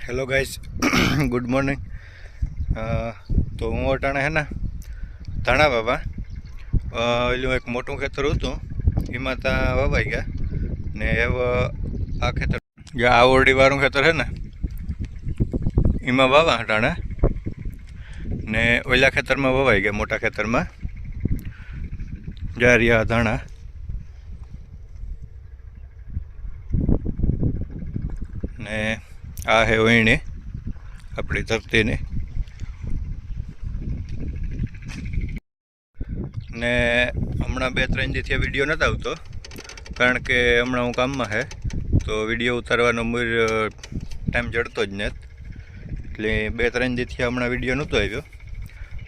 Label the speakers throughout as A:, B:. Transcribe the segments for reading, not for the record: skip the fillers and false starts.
A: Hello guys good morning. तो हूँ अटाणे है ना धाणा बाबा एलू एक मोटू खेतर होतुं एमां ता ववाई गया ने आ खेतर जे आ ओरडी वाळुं खेतर है ने एमां वावा अटाणे ने ओला खेतर में ववाई गया मोटा खेतर में जा रहा धाणा ने आ है वहीने अपनी धरती ने ने हमणां 2-3 दी थी विडियो नता आवतो कारण के हमणां हूँ काम में है तो विडियो उतारवानो मूर टाइम जड़तो ज नत एटले 2-3 दी थी हमणां विडियो नहोतो आव्यो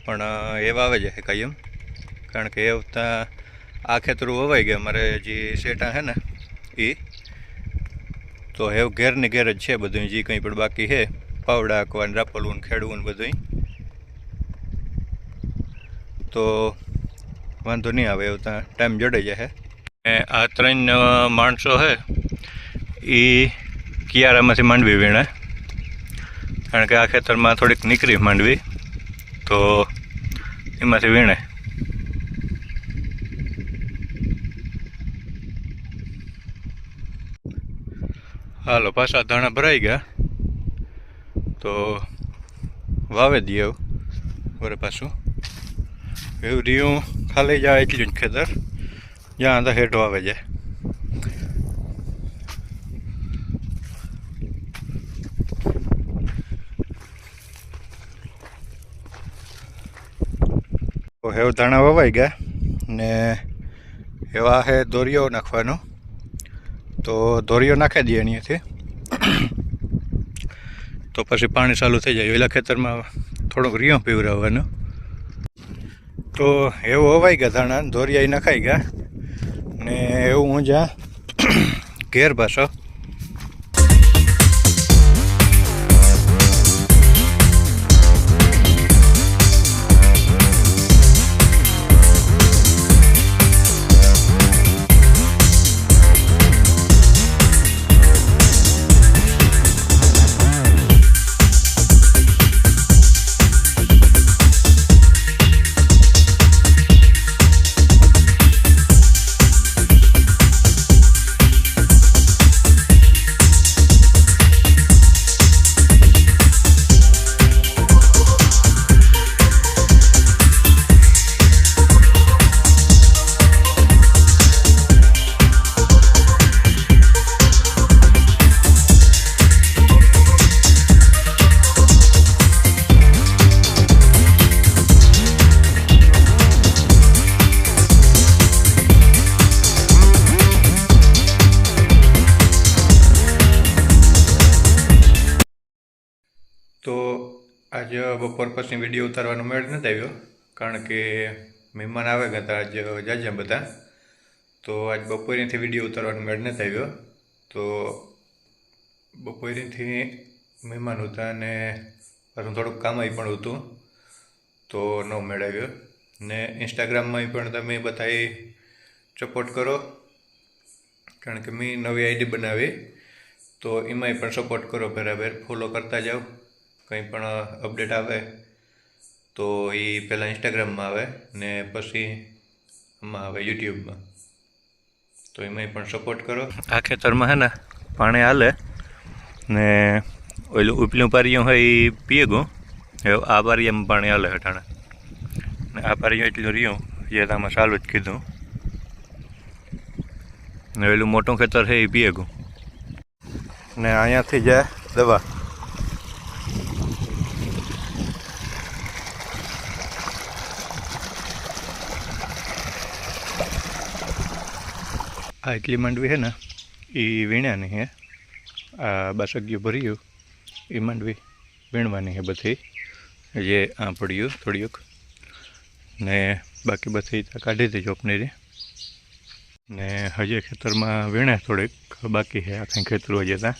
A: पण एवा आवे छे कायम कारण के ए वखते आ खेतरू ववाई गया मारे जे सेटा है ने ई तो हे घेर ने घेर ज छे बधुं जे कंई पण बाकी है पावड़ा हाकवान रापलवूं खेडवूं बधुं तो वांधो नहीं आवे एवं टाइम जड़े जाए। आ 3 माणसों है ई कियारा में मांडवी वीणे कारण के आ खेतर में थोड़ीक निकरी मांडवी तो एमां वीणे हालो पाछा धाणा भराई गया तो वावे दिए वरे पाछू एवं रियूँ खाली जाए एटलू ज खेतर ज्यां तो हेठो आवे जाए। तो हेव धाणा ववाई गया ने एवा है दोरियो नाखवानो तो दोरियो नाखी दिए अहींथी तो पछी पाणी चालू थई जाए एला खेतर में थोड़ोक रियो पीवराववानो तो एवं ववाई गया धाणा दोरिया नखाई गया ने एवं हूँ ज्यां घेर पाछो तो आज बपोर पछी विडियो उतारवानो मेळ नथी आव्यो कारण के मेहमान आवे गया था आज जाजा बधा तो आज बपोरेथी विडियो उतारवानो मेळ नथी आव्यो तो बपोरेथी मेहमान होता ने पाछुं थोड़ुंक काम पण हतुं तो न मेळ आव्यो ने इंस्टाग्राम में पण तमे बधाए सपोर्ट करो कारण के मैं नवी आईडी बनावी तो एमांय पण सपोर्ट करो बराबर फॉलो करता जाओ कहीं पण अपडेट आवे तो ये पहला इंस्टाग्राम में आवे ने पछी आमां आवे यूट्यूब में तो एमांय पण सपोर्ट करो। आ खेतर में है ने पाणी हाले ने ओलू उपलू पारियों है ये पीएगो आ पारिया में पाणी हाले हटाणे ने आ पारियों एटलू रियूं जे तमे चालू ज कीधुं ने ओलू मोटुं खेतर है ये पीएगो ने अहींयाथी जाए दवा आ इटली मांडवी है ना ये वीणा नहीं है आ बासगियो भरियो ये मांडवी वीणवानी है बधी ये आ पड़ियो थोड़ीक ने बाकी बधी काढ़ी दी चोपनेरी ने हजे खेतर में वीणे थोड़ीक बाकी है आखा खेतरू हजे था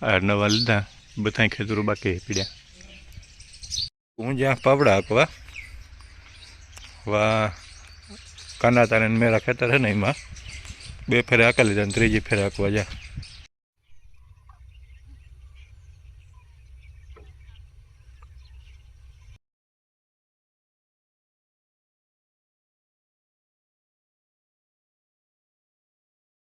A: आ नवा लीधा बधा खेतरू बाकी है पीड़्या हूँ ज्यां पावड़ा हाकवा वा काना ताने मेरा खेतर है ने एमां 2 फेरा हाका लीधा 3जी फेरा हाकवा जा।